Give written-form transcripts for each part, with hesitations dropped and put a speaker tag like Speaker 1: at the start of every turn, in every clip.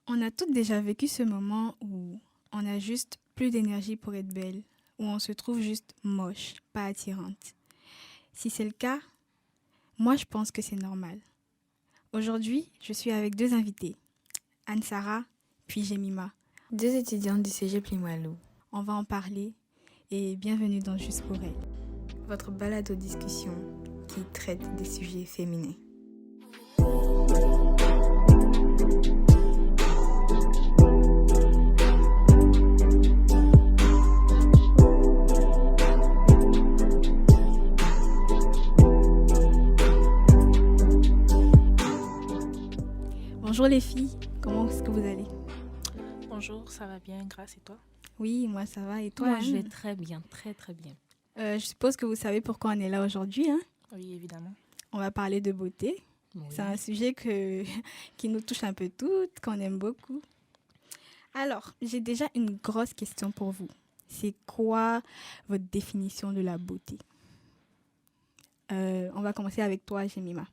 Speaker 1: On a toutes déjà vécu ce moment où on a juste plus d'énergie pour être belle, où on se trouve juste moche, pas attirante. Si c'est le cas, moi je pense que c'est normal. Aujourd'hui, je suis avec deux invités, Anne-Sara puis Jemima.
Speaker 2: Deux étudiantes du cégep Limoilou.
Speaker 1: On va en parler et bienvenue dans Juste pour elle,
Speaker 2: Votre balado-discussion qui traite des sujets féminins.
Speaker 1: Bonjour les filles, comment est-ce que vous allez?
Speaker 3: Bonjour, ça va bien, grâce et toi?
Speaker 1: Oui, moi ça va et toi
Speaker 4: Moi, je vais
Speaker 1: Anne?
Speaker 4: très bien, très très bien.
Speaker 1: Je suppose que vous savez pourquoi on est là aujourd'hui, hein?
Speaker 3: Oui, évidemment.
Speaker 1: On va parler de beauté.
Speaker 4: Oui.
Speaker 1: C'est un sujet qui nous touche un peu toutes, qu'on aime beaucoup. Alors, j'ai déjà une grosse question pour vous. C'est quoi votre définition de la beauté? On va commencer avec toi, Jemima.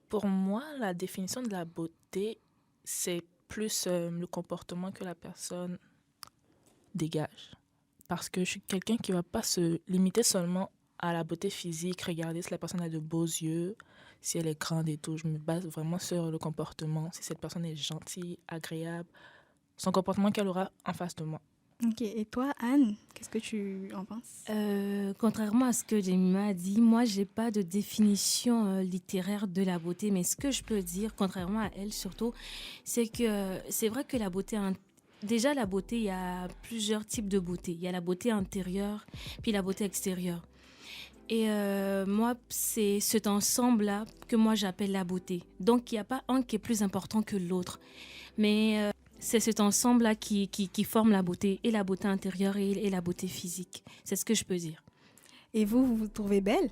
Speaker 3: Pour moi, la définition de la beauté, c'est plus le comportement que la personne dégage. Parce que je suis quelqu'un qui ne va pas se limiter seulement à la beauté physique, regarder si la personne a de beaux yeux, si elle est grande et tout. Je me base vraiment sur le comportement, si cette personne est gentille, agréable, son comportement qu'elle aura en face de moi.
Speaker 1: Ok, et toi, Anne, qu'est-ce que tu en penses?
Speaker 4: Contrairement à ce que Jemima a dit, moi, j'ai pas de définition littéraire de la beauté. Mais ce que je peux dire, contrairement à elle surtout, c'est que c'est vrai que la beauté... Déjà, la beauté, il y a plusieurs types de beauté. Il y a la beauté intérieure, puis la beauté extérieure. Et moi, c'est cet ensemble-là que moi, j'appelle la beauté. Donc, il n'y a pas un qui est plus important que l'autre. Mais c'est cet ensemble-là qui forme la beauté, et la beauté intérieure et la beauté physique. C'est ce que je peux dire.
Speaker 1: Et vous vous trouvez belle?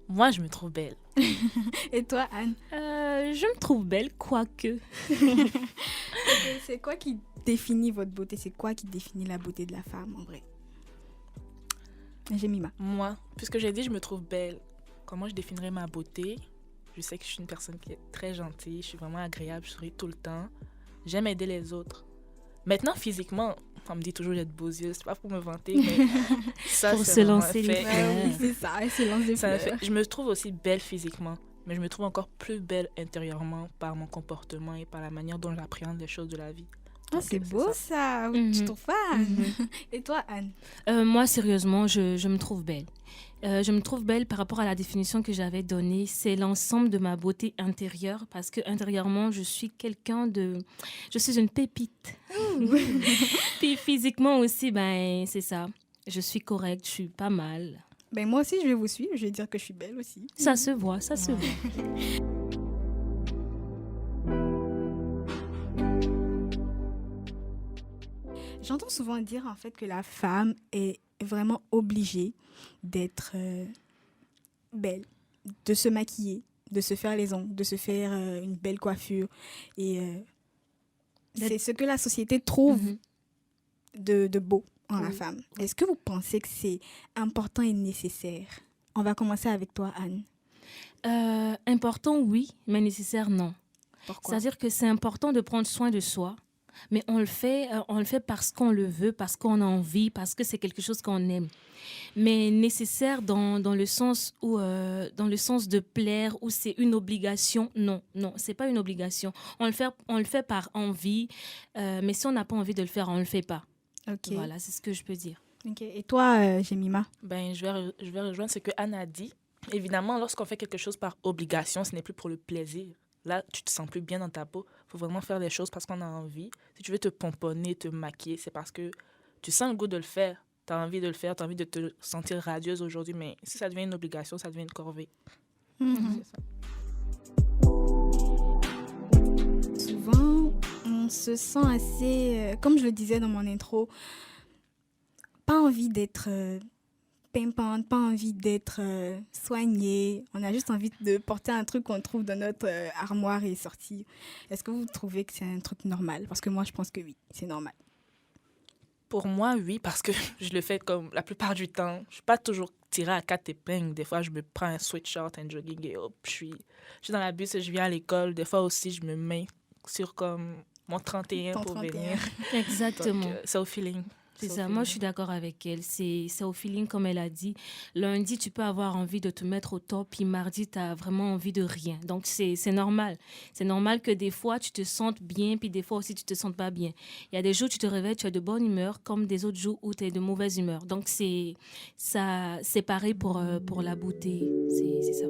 Speaker 3: Moi, je me trouve belle.
Speaker 1: Et toi, Anne?
Speaker 4: Je me trouve belle, quoique.
Speaker 1: C'est quoi qui définit votre beauté? C'est quoi qui définit la beauté de la femme, en vrai? Jemima.
Speaker 3: Moi, puisque j'ai dit je me trouve belle, comment je définirais ma beauté? Je sais que je suis une personne qui est très gentille, je suis vraiment agréable, je souris tout le temps. J'aime aider les autres. Maintenant, physiquement, on me dit toujours j'ai de beaux yeux, c'est pas pour me vanter, mais ça,
Speaker 4: Pour
Speaker 3: c'est
Speaker 4: se
Speaker 3: vraiment
Speaker 4: lancer
Speaker 3: un
Speaker 4: les
Speaker 3: fait.
Speaker 4: fleurs.
Speaker 1: Oui, c'est ça, elle se lance des
Speaker 3: C'est un
Speaker 1: fleurs.
Speaker 3: fait. Je me trouve aussi belle physiquement, mais je me trouve encore plus belle intérieurement par mon comportement et par la manière dont j'appréhende les choses de la vie.
Speaker 1: Ah,
Speaker 3: Donc,
Speaker 1: c'est beau ça. Tu
Speaker 4: Mhm.
Speaker 1: trouves pas, Anne?
Speaker 4: Mhm.
Speaker 1: Et toi, Anne?
Speaker 4: Moi, sérieusement, je me trouve belle. Je me trouve belle par rapport à la définition que j'avais donnée. C'est l'ensemble de ma beauté intérieure parce que intérieurement, je suis quelqu'un de... Je suis une pépite. Puis physiquement aussi, ben, c'est ça. Je suis correcte, je suis pas mal.
Speaker 1: Ben moi aussi, je vais vous suivre. Je vais dire que je suis belle aussi.
Speaker 4: Ça se voit, ça se
Speaker 3: Ouais.
Speaker 4: voit.
Speaker 1: J'entends souvent dire en fait que la femme est vraiment obligée d'être belle, de se maquiller, de se faire les ongles, de se faire une belle coiffure. Et c'est ce que la société trouve
Speaker 4: Mhm.
Speaker 1: de beau en la
Speaker 4: Oui.
Speaker 1: femme. Est-ce que vous pensez que c'est important et nécessaire? On va commencer avec toi, Anne.
Speaker 4: Important, oui, mais nécessaire, non.
Speaker 1: Pourquoi?
Speaker 4: C'est-à-dire que c'est important de prendre soin de soi, mais on le fait parce qu'on le veut, parce qu'on a envie, parce que c'est quelque chose qu'on aime. Mais nécessaire dans le sens où, dans le sens de plaire, où c'est une obligation, non, non, c'est pas une obligation. On le fait par envie, mais si on n'a pas envie de le faire, on le fait pas.
Speaker 1: Ok.
Speaker 4: Voilà, c'est ce que je peux dire.
Speaker 1: Ok. Et toi, Jemima?
Speaker 3: Ben, je vais rejoindre ce que Anne a dit. Évidemment, lorsqu'on fait quelque chose par obligation, ce n'est plus pour le plaisir. Là, tu te sens plus bien dans ta peau. Il faut vraiment faire les choses parce qu'on a envie. Si tu veux te pomponner, te maquiller, c'est parce que tu sens le goût de le faire. Tu as envie de le faire, tu as envie de te sentir radieuse aujourd'hui. Mais si ça devient une obligation, ça devient une corvée.
Speaker 1: Mhm.
Speaker 3: C'est ça.
Speaker 1: Souvent, on se sent assez, comme je le disais dans mon intro, pas envie d'être pimpante, pas envie d'être soignée. On a juste envie de porter un truc qu'on trouve dans notre armoire et sortir. Est-ce que vous trouvez que c'est un truc normal? Parce que moi, je pense que oui, c'est normal.
Speaker 3: Pour moi, oui, parce que je le fais comme la plupart du temps. Je ne suis pas toujours tirée à quatre épingles. Des fois, je me prends un sweatshirt, un jogging et hop, je suis dans la bus et je viens à l'école. Des fois aussi, je me mets sur comme mon 31
Speaker 1: Ton
Speaker 3: pour
Speaker 1: 31.
Speaker 3: venir.
Speaker 4: Exactement.
Speaker 3: Donc, c'est au feeling.
Speaker 4: C'est
Speaker 3: au
Speaker 4: ça, moi je suis d'accord avec elle. C'est au feeling, comme elle a dit. Lundi, tu peux avoir envie de te mettre au top, puis mardi, tu as vraiment envie de rien. Donc c'est normal. C'est normal que des fois, tu te sentes bien, puis des fois aussi, tu te sentes pas bien. Il y a des jours où tu te réveilles, tu es de bonne humeur, comme des autres jours où tu es de mauvaise humeur. Donc c'est pareil pour la beauté. C'est ça.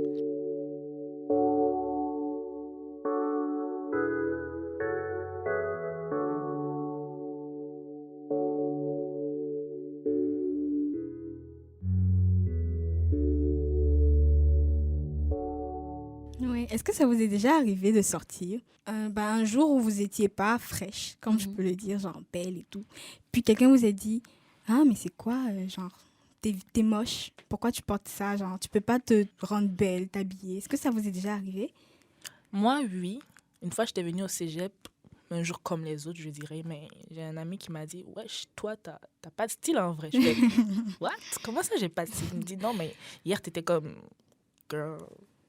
Speaker 1: Oui. Est-ce que ça vous est déjà arrivé de sortir un jour où vous étiez pas fraîche, comme je
Speaker 4: Mhm.
Speaker 1: peux le dire, genre belle et tout, puis quelqu'un vous a dit ah mais c'est quoi genre t'es moche, pourquoi tu portes ça, genre tu peux pas te rendre belle, t'habiller. Est-ce que ça vous est déjà arrivé?
Speaker 3: Moi, oui. Une fois, j'étais venue au cégep, un jour comme les autres, je dirais, mais j'ai un ami qui m'a dit « Wesh, toi, t'as pas de style en vrai. » Je fais « What? Comment ça, j'ai pas de style? » Il me dit « Non, mais hier, t'étais comme... Girl,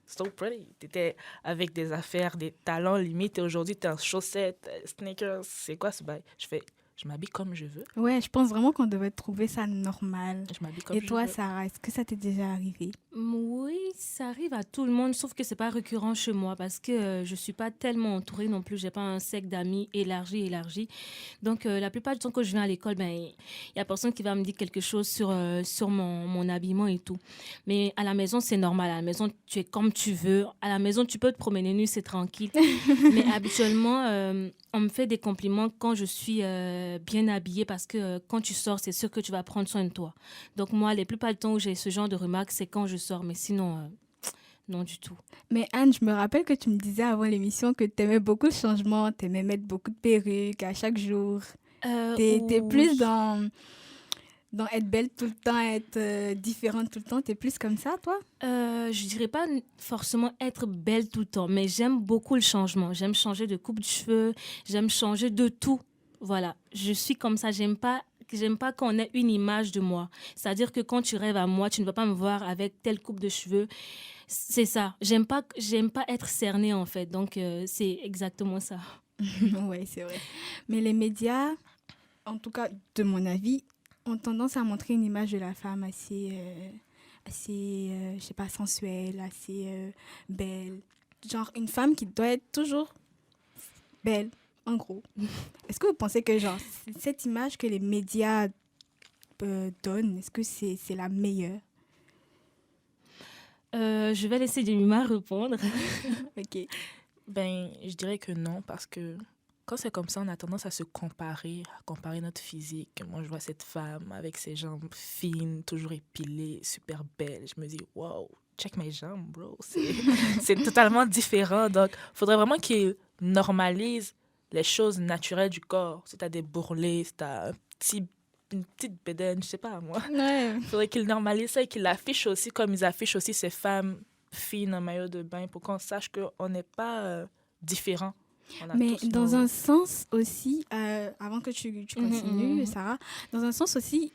Speaker 3: so pretty. T'étais avec des affaires, des talents limites, et aujourd'hui, t'es en chaussettes, sneakers. C'est quoi ce bail? » Je fais « Je m'habille comme je veux.
Speaker 1: Ouais, je pense vraiment qu'on devrait trouver ça normal.
Speaker 3: Je m'habille comme
Speaker 1: Et
Speaker 3: je
Speaker 1: toi,
Speaker 3: veux.
Speaker 1: Sarah, est-ce que ça t'est déjà arrivé?
Speaker 4: Oui, ça arrive à tout le monde, sauf que c'est pas récurrent chez moi parce que je suis pas tellement entourée non plus. J'ai pas un cercle d'amis élargi. Donc, la plupart du temps que je viens à l'école, il y a personne qui va me dire quelque chose sur mon habillement et tout. Mais à la maison, c'est normal. À la maison, tu es comme tu veux. À la maison, tu peux te promener nu, c'est tranquille. Mais habituellement, on me fait des compliments quand je suis bien habillée parce que quand tu sors, c'est sûr que tu vas prendre soin de toi. Donc moi, les plupart du temps où j'ai ce genre de remarques, c'est quand je sors. Mais sinon, non du tout.
Speaker 1: Mais Anne, je me rappelle que tu me disais avant l'émission que t'aimais beaucoup le changement, t'aimais mettre beaucoup de perruques à chaque jour. T'es plus dans être belle tout le temps, être différente tout le temps. T'es plus comme ça, toi?
Speaker 4: Je dirais pas forcément être belle tout le temps, mais j'aime beaucoup le changement. J'aime changer de coupe de cheveux, j'aime changer de tout. Voilà, je suis comme ça. J'aime pas qu'on ait une image de moi. C'est-à-dire que quand tu rêves à moi, tu ne vas pas me voir avec telle coupe de cheveux. C'est ça. J'aime pas être cernée en fait. Donc c'est exactement ça.
Speaker 1: Oui, c'est vrai. Mais les médias, en tout cas, de mon avis, ont tendance à montrer une image de la femme assez je sais pas, sensuelle, assez belle. Genre une femme qui doit être toujours belle, en gros. Est-ce que vous pensez que genre cette image que les médias donnent, est-ce que c'est la meilleure?
Speaker 4: Je vais laisser Jemima répondre.
Speaker 1: Ok.
Speaker 3: Ben, je dirais que non, parce que quand c'est comme ça, on a tendance à comparer notre physique. Moi, je vois cette femme avec ses jambes fines, toujours épilées, super belle. Je me dis, wow, check mes jambes, bro. C'est totalement différent. Donc, il faudrait vraiment qu'ils normalisent les choses naturelles du corps. Si tu as des bourrelets, si tu as une petite bédaine, je sais pas, moi.
Speaker 1: Ouais.
Speaker 3: Il faudrait qu'ils normalisent ça et qu'ils l'affichent aussi comme ils affichent aussi ces femmes fines en maillot de bain pour qu'on sache qu'on n'est pas différents. On a
Speaker 1: Mais
Speaker 3: tous
Speaker 1: dans
Speaker 3: nos-
Speaker 1: un sens aussi, avant que tu continues,
Speaker 4: mhm.
Speaker 1: Sarah, dans un sens aussi,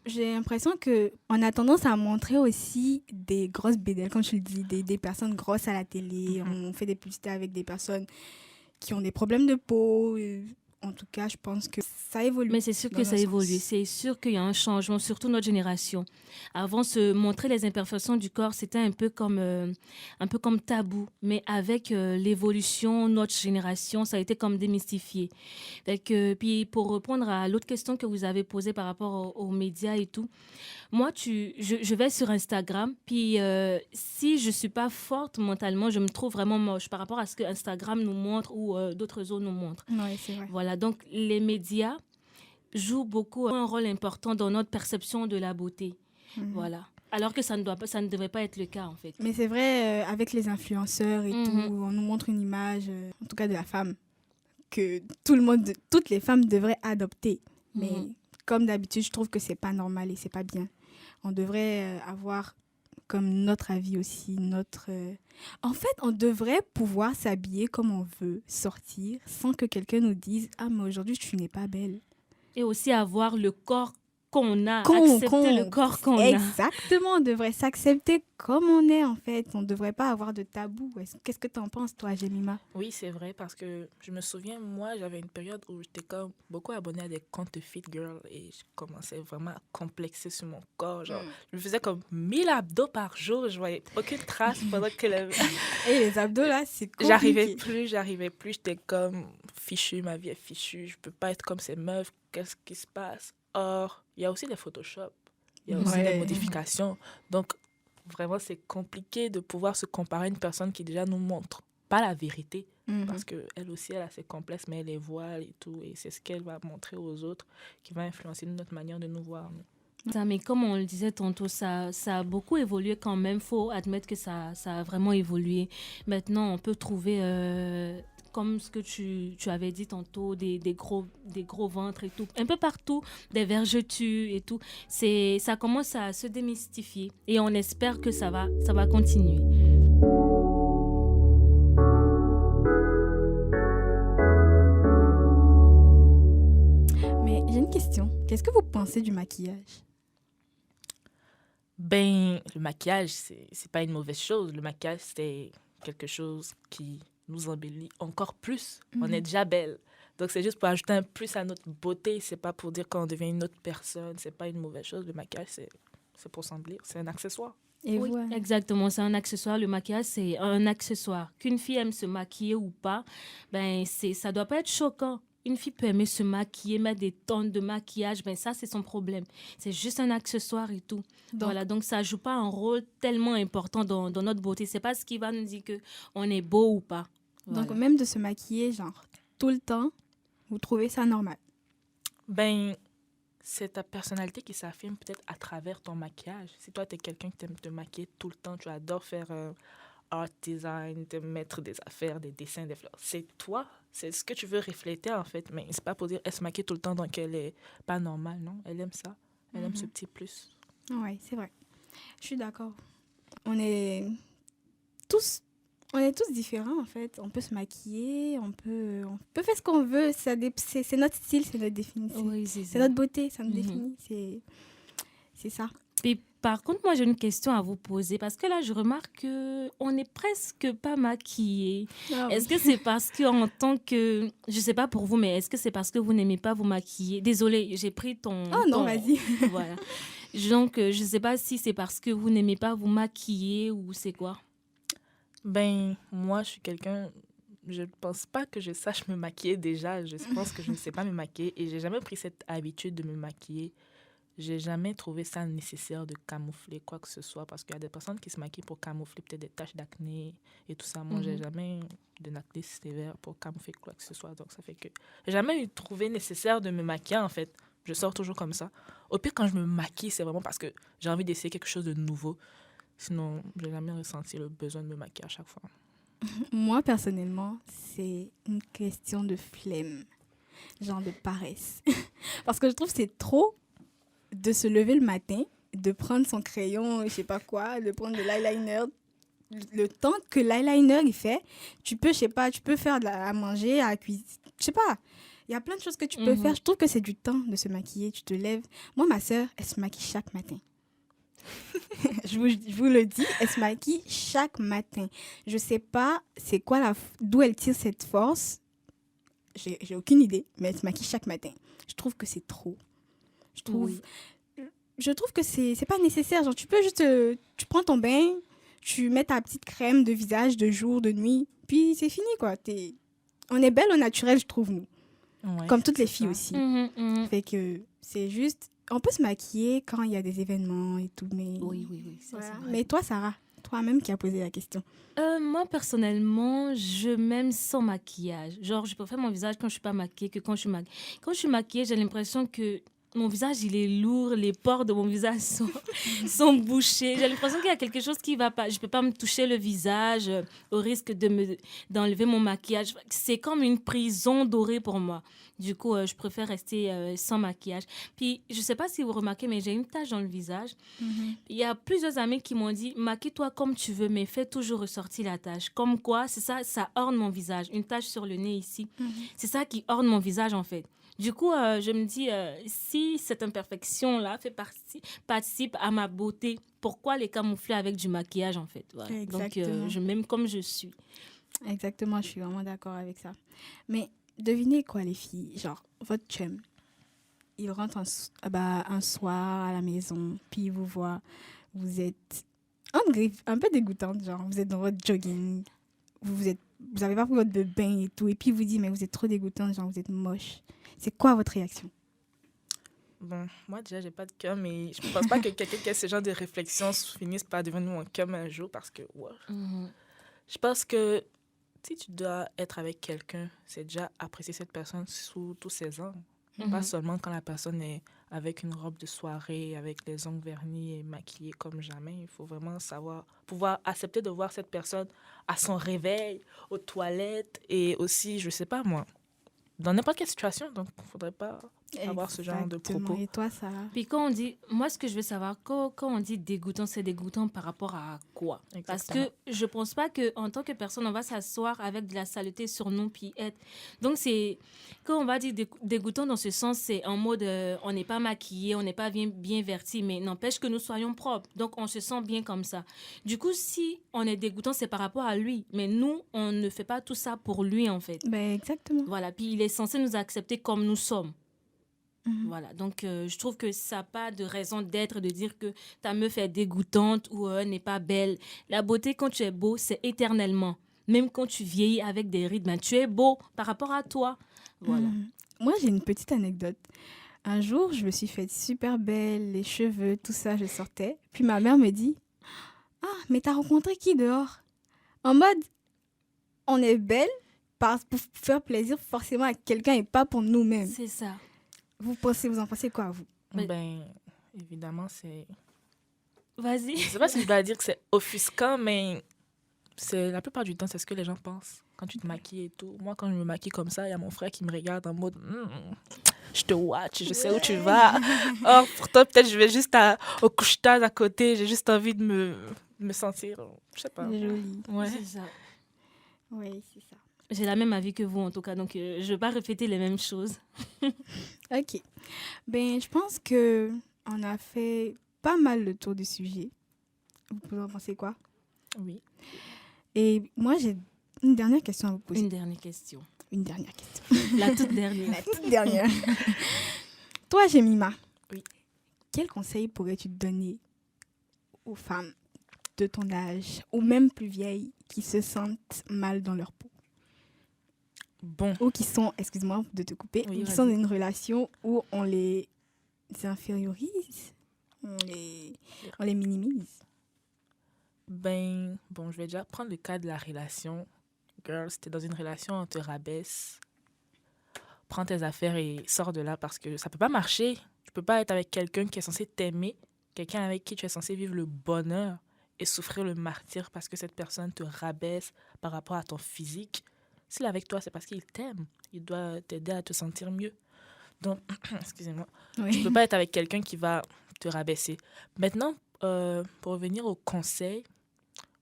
Speaker 1: j'ai l'impression qu'on a tendance à montrer aussi des grosses bédelles, comme tu le dis, des personnes grosses à la télé.
Speaker 3: Mhm.
Speaker 1: On fait des publicités avec des personnes qui ont des problèmes de peau. En tout cas, je pense que ça évolue.
Speaker 4: Mais c'est sûr
Speaker 1: dans
Speaker 4: que
Speaker 1: un
Speaker 4: ça
Speaker 1: sens.
Speaker 4: évolue. C'est sûr qu'il y a un changement, surtout notre génération. Avant, se montrer les imperfections du corps, c'était un peu comme tabou. Mais avec l'évolution, notre génération, ça a été comme démystifié. Puis pour répondre à l'autre question que vous avez posée par rapport aux médias et tout, moi, je vais sur Instagram, puis si je suis pas forte mentalement, je me trouve vraiment moche par rapport à ce que Instagram nous montre ou d'autres zones nous montrent.
Speaker 1: Oui, c'est vrai.
Speaker 4: Voilà, donc les médias jouent beaucoup un rôle important dans notre perception de la beauté.
Speaker 1: Mhm.
Speaker 4: Voilà. Alors que ça ne devrait pas être le cas, en fait.
Speaker 1: Mais c'est vrai, avec les influenceurs et
Speaker 4: Mhm.
Speaker 1: tout, on nous montre une image, en tout cas de la femme, que toutes les femmes devraient adopter. Mais
Speaker 4: Mhm.
Speaker 1: comme d'habitude, je trouve que c'est pas normal et c'est pas bien. On devrait avoir comme notre avis aussi, En fait, on devrait pouvoir s'habiller comme on veut, sortir, sans que quelqu'un nous dise « Ah, mais aujourd'hui, tu n'es pas belle.
Speaker 4: Et aussi avoir le corps qu'on a, accepter le corps qu'on a.
Speaker 1: Exactement, on devrait s'accepter comme on est en fait. On ne devrait pas avoir de tabou. Qu'est-ce que tu en penses, toi, Jemima?
Speaker 3: Oui, c'est vrai, parce que je me souviens, moi, j'avais une période où j'étais comme beaucoup abonnée à des comptes de fit girl et je commençais vraiment à complexer sur mon corps. Genre, je me faisais comme 1000 abdos par jour, je voyais aucune trace pendant que
Speaker 1: Et les abdos, là, c'est compliqué.
Speaker 3: J'arrivais plus, j'étais comme fichue, ma vie est fichue, je peux pas être comme ces meufs, qu'est-ce qui se passe? Or, il y a aussi des Photoshop, il y a aussi des modifications. Donc, vraiment, c'est compliqué de pouvoir se comparer à une personne qui déjà nous montre pas la vérité, parce qu'elle aussi, elle a ses complexes, mais elle les voile et tout, et c'est ce qu'elle va montrer aux autres qui va influencer notre manière de nous voir.
Speaker 4: Ça, mais comme on le disait tantôt, ça a beaucoup évolué quand même. Il faut admettre que ça a vraiment évolué. Maintenant, on peut trouver, comme ce que tu avais dit tantôt, des gros ventres et tout. Un peu partout, des vergetures et tout. Ça commence à se démystifier. Et on espère que ça va continuer.
Speaker 1: Mais j'ai une question. Qu'est-ce que vous pensez du maquillage?
Speaker 3: Ben, le maquillage, c'est pas une mauvaise chose. Le maquillage, c'est quelque chose qui nous embellit encore plus. On est déjà belle. Donc, c'est juste pour ajouter un plus à notre beauté. C'est pas pour dire qu'on devient une autre personne. C'est pas une mauvaise chose. Le maquillage, c'est pour s'embellir. C'est un accessoire.
Speaker 1: Et
Speaker 4: oui, exactement. C'est un accessoire. Le maquillage, c'est un accessoire. Qu'une fille aime se maquiller ou pas, ben, ça doit pas être choquant. Une fille peut aimer se maquiller, mettre des tonnes de maquillage, ben ça, c'est son problème. C'est juste un accessoire et tout. Donc ça joue pas un rôle tellement important dans notre beauté. C'est pas ce qui va nous dire qu'on est beau ou pas. Voilà.
Speaker 1: Donc, même de se maquiller, genre, tout le temps, vous trouvez ça normal?
Speaker 3: Ben, c'est ta personnalité qui s'affirme peut-être à travers ton maquillage. Si toi, tu es quelqu'un qui t'aime te maquiller tout le temps, tu adores faire art design, te mettre des affaires, des dessins, des fleurs. C'est toi, c'est ce que tu veux refléter en fait. Mais c'est pas pour dire elle se maquille tout le temps donc elle est pas normale, non. Elle aime ça. Elle aime ce petit plus.
Speaker 1: Oui, c'est vrai. Je suis d'accord. On est tous différents en fait. On peut se maquiller, on peut faire ce qu'on veut. C'est notre style, c'est notre définition.
Speaker 4: Oui,
Speaker 1: c'est notre beauté, ça nous définit. C'est ça.
Speaker 4: Et par contre, moi, j'ai une question à vous poser parce que là, je remarque qu'on n'est presque pas maquillés.
Speaker 1: Ah,
Speaker 4: est-ce que c'est parce qu'en tant que... Je ne sais pas pour vous, mais est-ce que c'est parce que vous n'aimez pas vous maquiller? Désolée, j'ai pris ton...
Speaker 1: Oh non, vas-y.
Speaker 4: Voilà. Donc, je ne sais pas si c'est parce que vous n'aimez pas vous maquiller ou c'est quoi?
Speaker 3: Ben, moi, je suis quelqu'un... Je ne pense pas que je sache me maquiller déjà. Je pense que je ne sais pas me maquiller et je n'ai jamais pris cette habitude de me maquiller. J'ai jamais trouvé ça nécessaire de camoufler quoi que ce soit parce qu'il y a des personnes qui se maquillent pour camoufler peut-être des taches d'acné et tout ça. Moi, j'ai jamais de acné sévère pour camoufler quoi que ce soit. Donc, ça fait que j'ai jamais trouvé nécessaire de me maquiller, en fait. Je sors toujours comme ça. Au pire, quand je me maquille, c'est vraiment parce que j'ai envie d'essayer quelque chose de nouveau. Sinon, j'ai jamais ressenti le besoin de me maquiller à chaque fois.
Speaker 1: Moi, personnellement, c'est une question de flemme, genre de paresse. Parce que je trouve que c'est trop de se lever le matin, de prendre son crayon, je sais pas quoi, de prendre de l'eyeliner. Le temps que l'eyeliner il fait, tu peux faire à manger, à cuisiner, je sais pas. Il y a plein de choses que tu peux faire. Je trouve que c'est du temps de se maquiller. Tu te lèves. Moi, ma sœur, elle se maquille chaque matin. je vous le dis, elle se maquille chaque matin. Je sais pas c'est quoi d'où elle tire cette force. J'ai aucune idée, mais elle se maquille chaque matin. Je trouve que c'est trop. Je trouve que c'est pas nécessaire. Genre, tu peux juste... tu prends ton bain, tu mets ta petite crème de visage de jour, de nuit, puis c'est fini, quoi. On est belle au naturel, je trouve, nous.
Speaker 3: Ouais,
Speaker 1: comme toutes les filles aussi.
Speaker 4: Fait
Speaker 1: que c'est juste... On peut se maquiller quand il y a des événements et tout, mais...
Speaker 4: Oui, ça,
Speaker 1: voilà.
Speaker 4: c'est vrai.
Speaker 1: Mais toi, Sarah, toi-même qui as posé la question.
Speaker 4: Moi, personnellement, je m'aime sans maquillage. Genre, je préfère mon visage quand je suis pas maquillée que quand je suis maquillée. Quand je suis maquillée, j'ai l'impression que mon visage, il est lourd. Les pores de mon visage sont bouchés. J'ai l'impression qu'il y a quelque chose qui va pas. Je peux pas me toucher le visage au risque d'enlever mon maquillage. C'est comme une prison dorée pour moi. Du coup, je préfère rester sans maquillage. Puis, je sais pas si vous remarquez, mais j'ai une tache dans le visage. Il y a plusieurs amis qui m'ont dit, maquille-toi comme tu veux, mais fais toujours ressortir la tache. Comme quoi, c'est ça, ça orne mon visage. Une tache sur le nez ici. C'est ça qui orne mon visage, en fait. Du coup, je me dis, si cette imperfection-là participe à ma beauté, pourquoi les camoufler avec du maquillage, en fait? Voilà. Donc,
Speaker 1: Exactement.
Speaker 4: je m'aime comme je suis.
Speaker 1: Exactement, je suis vraiment d'accord avec ça. Mais devinez quoi, les filles? Genre, votre chum, il rentre un soir à la maison, puis il vous voit, vous êtes un peu dégoûtante, genre, vous êtes dans votre jogging, vous avez pas pris votre bain et tout, et puis il vous dit, mais vous êtes trop dégoûtante, genre, vous êtes moche. C'est quoi votre réaction?
Speaker 3: Bon, moi déjà, j'ai pas de cœur, mais je pense pas que quelqu'un qui a ce genre de réflexion finisse par devenir mon cœur un jour parce que, ouais. Je pense que si tu dois être avec quelqu'un, c'est déjà apprécier cette personne sous tous ses angles. Pas seulement quand la personne est avec une robe de soirée, avec les ongles vernis et maquillée comme jamais. Il faut vraiment pouvoir accepter de voir cette personne à son réveil, aux toilettes et aussi, je sais pas moi, dans n'importe quelle situation. Donc, il ne faudrait pas avoir ce genre de propos.
Speaker 1: Et toi, Sarah?
Speaker 4: Puis quand on dit, moi ce que je veux savoir, quand on dit dégoûtant, c'est dégoûtant par rapport à quoi?
Speaker 3: Exactement.
Speaker 4: Parce que je pense pas qu'en tant que personne, on va s'asseoir avec de la saleté sur nous puis être. Donc c'est, quand on va dire dégoûtant dans ce sens, c'est en mode on n'est pas maquillé, on n'est pas bien verti, mais n'empêche que nous soyons propres. Donc on se sent bien comme ça. Du coup, si on est dégoûtant, c'est par rapport à lui. Mais nous, on ne fait pas tout ça pour lui en fait.
Speaker 1: Ben, exactement.
Speaker 4: Voilà, puis il est censé nous accepter comme nous sommes. Voilà, donc je trouve que ça n'a pas de raison d'être, de dire que ta meuf est dégoûtante ou n'est pas belle. La beauté, quand tu es beau, c'est éternellement. Même quand tu vieillis avec des rides, ben, tu es beau par rapport à toi. Voilà.
Speaker 1: Moi, j'ai une petite anecdote. Un jour, je me suis faite super belle, les cheveux, tout ça, je sortais. Puis ma mère me dit, « Ah, mais t'as rencontré qui dehors ?» En mode, on est belle pour faire plaisir forcément à quelqu'un et pas pour nous-mêmes.
Speaker 4: C'est ça.
Speaker 1: Vous en pensez quoi, vous?
Speaker 3: Ben, évidemment, c'est...
Speaker 4: Vas-y.
Speaker 3: Je sais pas si je dois dire que c'est offusquant, mais c'est la plupart du temps, c'est ce que les gens pensent quand tu te maquilles et tout. Moi, quand je me maquille comme ça, il y a mon frère qui me regarde en mode je te watch, je sais où tu vas. Or, pour toi, peut-être je vais juste au couche-tard à côté, j'ai juste envie de me sentir, je sais pas.
Speaker 1: Joli.
Speaker 3: Ouais.
Speaker 4: C'est ça.
Speaker 1: Oui, c'est ça.
Speaker 4: J'ai la même avis que vous, en tout cas, donc je ne vais pas répéter les mêmes choses.
Speaker 1: Ok. Ben, je pense qu'on a fait pas mal le tour du sujet. Vous en pensez quoi?
Speaker 3: Oui.
Speaker 1: Et moi, j'ai une dernière question à vous poser.
Speaker 4: Une dernière question.
Speaker 1: Une dernière question.
Speaker 4: La toute dernière.
Speaker 1: La toute dernière. Toi, Jemima.
Speaker 3: Oui.
Speaker 1: Quel conseil pourrais-tu donner aux femmes de ton âge, ou même plus vieilles, qui se sentent mal dans leur peau?
Speaker 3: Bon.
Speaker 1: Ou qui sont, excuse-moi de te couper,
Speaker 3: Oui,
Speaker 1: qui sont dans une relation où on les infériorise, on les minimise.
Speaker 3: Ben, bon, je vais déjà prendre le cas de la relation. Girl, si t'es dans une relation, on te rabaisse. Prends tes affaires et sors de là parce que ça peut pas marcher. Tu peux pas être avec quelqu'un qui est censé t'aimer, quelqu'un avec qui tu es censé vivre le bonheur et souffrir le martyre parce que cette personne te rabaisse par rapport à ton physique. S'il est avec toi, c'est parce qu'il t'aime. Il doit t'aider à te sentir mieux. Donc, excusez-moi,
Speaker 1: Oui.
Speaker 3: tu peux pas être avec quelqu'un qui va te rabaisser. Maintenant, pour revenir aux conseils,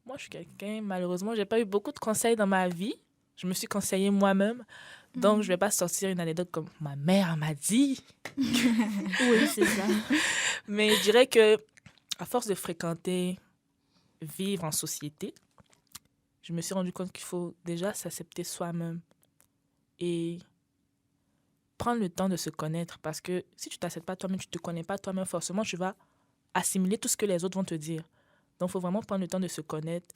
Speaker 3: moi, je suis quelqu'un, malheureusement, j'ai pas eu beaucoup de conseils dans ma vie. Je me suis conseillée moi-même. Donc, je vais pas sortir une anecdote comme ma mère m'a dit.
Speaker 4: Oui, c'est ça.
Speaker 3: Mais je dirais que, à force de fréquenter, vivre en société, je me suis rendu compte qu'il faut déjà s'accepter soi-même et prendre le temps de se connaître. Parce que si tu t'acceptes pas toi-même, tu te connais pas toi-même, forcément, tu vas assimiler tout ce que les autres vont te dire. Donc, il faut vraiment prendre le temps de se connaître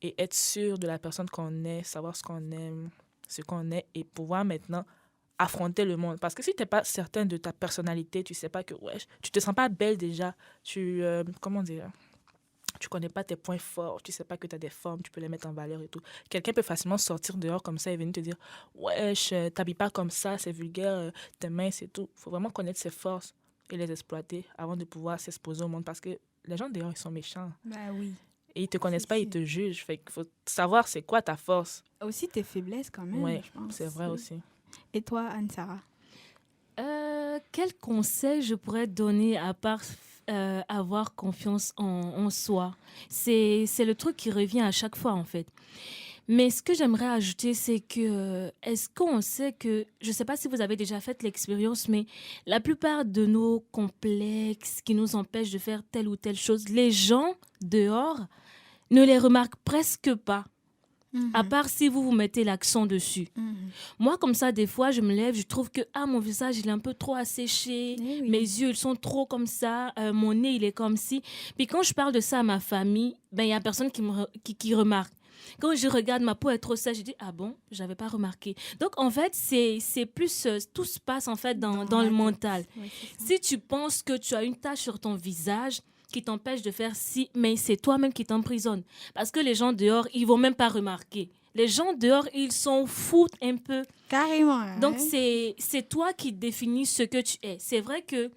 Speaker 3: et être sûr de la personne qu'on est, savoir ce qu'on aime, ce qu'on est et pouvoir maintenant affronter le monde. Parce que si tu n'es pas certain de ta personnalité, tu sais pas que, ouais, tu te sens pas belle déjà, comment dire, tu connais pas tes points forts, tu sais pas que tu as des formes, tu peux les mettre en valeur et tout. Quelqu'un peut facilement sortir dehors comme ça et venir te dire, ouais, t'habilles pas comme ça, c'est vulgaire, tes mains, c'est tout. Il faut vraiment connaître ses forces et les exploiter avant de pouvoir s'exposer au monde parce que les gens dehors, ils sont méchants.
Speaker 1: Bah oui.
Speaker 3: Et ils te connaissent
Speaker 1: Si,
Speaker 3: pas,
Speaker 1: si.
Speaker 3: ils te jugent. Fait qu'il faut savoir c'est quoi ta force.
Speaker 1: Aussi tes faiblesses quand même,
Speaker 3: Ouais,
Speaker 1: je pense.
Speaker 3: c'est vrai aussi.
Speaker 1: Et toi, Anne-Sara?
Speaker 4: Quel conseil je pourrais donner à part avoir confiance en soi? C'est le truc qui revient à chaque fois, en fait. Mais ce que j'aimerais ajouter, c'est que, est-ce qu'on sait que, je ne sais pas si vous avez déjà fait l'expérience, mais la plupart de nos complexes qui nous empêchent de faire telle ou telle chose, les gens dehors ne les remarquent presque pas, à part si vous mettez l'accent dessus. Moi, comme ça, des fois, je me lève, je trouve que mon visage, il est un peu trop asséché, mes yeux, ils sont trop comme ça, mon nez, il est comme ci. Puis quand je parle de ça à ma famille, il n'y a personne qui remarque. Quand je regarde, ma peau est trop sèche, je dis, ah bon, je n'avais pas remarqué. Donc, en fait, c'est plus, tout se passe en fait dans le mental.
Speaker 1: Ouais,
Speaker 4: Si tu penses que tu as une tache sur ton visage qui t'empêche de faire ci, mais c'est toi-même qui t'emprisonne. Parce que les gens dehors, ils ne vont même pas remarquer. Les gens dehors, ils s'en foutent un peu.
Speaker 1: Carrément. Hein?
Speaker 4: Donc, c'est toi qui définis ce que tu es. C'est vrai que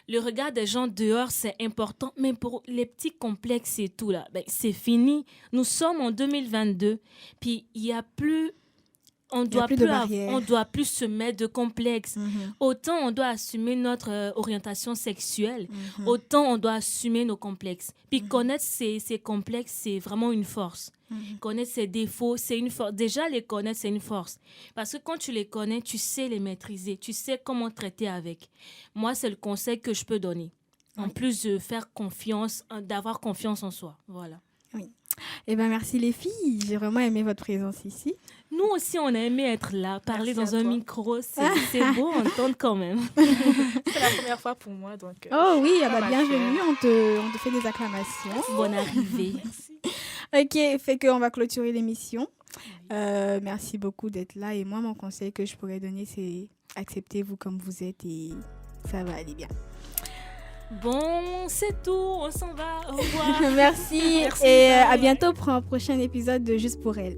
Speaker 4: le regard des gens dehors, c'est important, mais pour les petits complexes et tout, là, c'est fini. Nous sommes en 2022, puis il n'y a plus... On doit plus se mettre de complexes. Autant on doit assumer notre orientation sexuelle, autant on doit assumer nos complexes. Puis connaître ces complexes, c'est vraiment une force. Connaître ses défauts, c'est une force. Déjà, les connaître, c'est une force. Parce que quand tu les connais, tu sais les maîtriser. Tu sais comment traiter avec. Moi, c'est le conseil que je peux donner. En plus de faire confiance, d'avoir confiance en soi. Voilà.
Speaker 1: Oui. Eh bien, merci les filles. J'ai vraiment aimé votre présence ici.
Speaker 4: Nous aussi, on a aimé être là, parler
Speaker 3: Merci
Speaker 4: dans
Speaker 3: à
Speaker 4: un
Speaker 3: toi.
Speaker 4: micro. C'est beau à entendre quand même.
Speaker 3: C'est la première fois pour moi, donc...
Speaker 1: Oh oui,
Speaker 3: ça va
Speaker 1: bienvenue.
Speaker 3: faire.
Speaker 1: On te fait des acclamations.
Speaker 4: Bonne arrivée.
Speaker 3: Merci.
Speaker 1: Ok, fait qu'on va clôturer l'émission. Merci beaucoup d'être là. Et moi, mon conseil que je pourrais donner, c'est acceptez-vous comme vous êtes et ça va aller bien.
Speaker 4: Bon, c'est tout. On s'en va. Au revoir.
Speaker 1: Merci.
Speaker 3: Merci,
Speaker 1: Et
Speaker 3: bye.
Speaker 1: à bientôt pour un prochain épisode de Juste pour elle.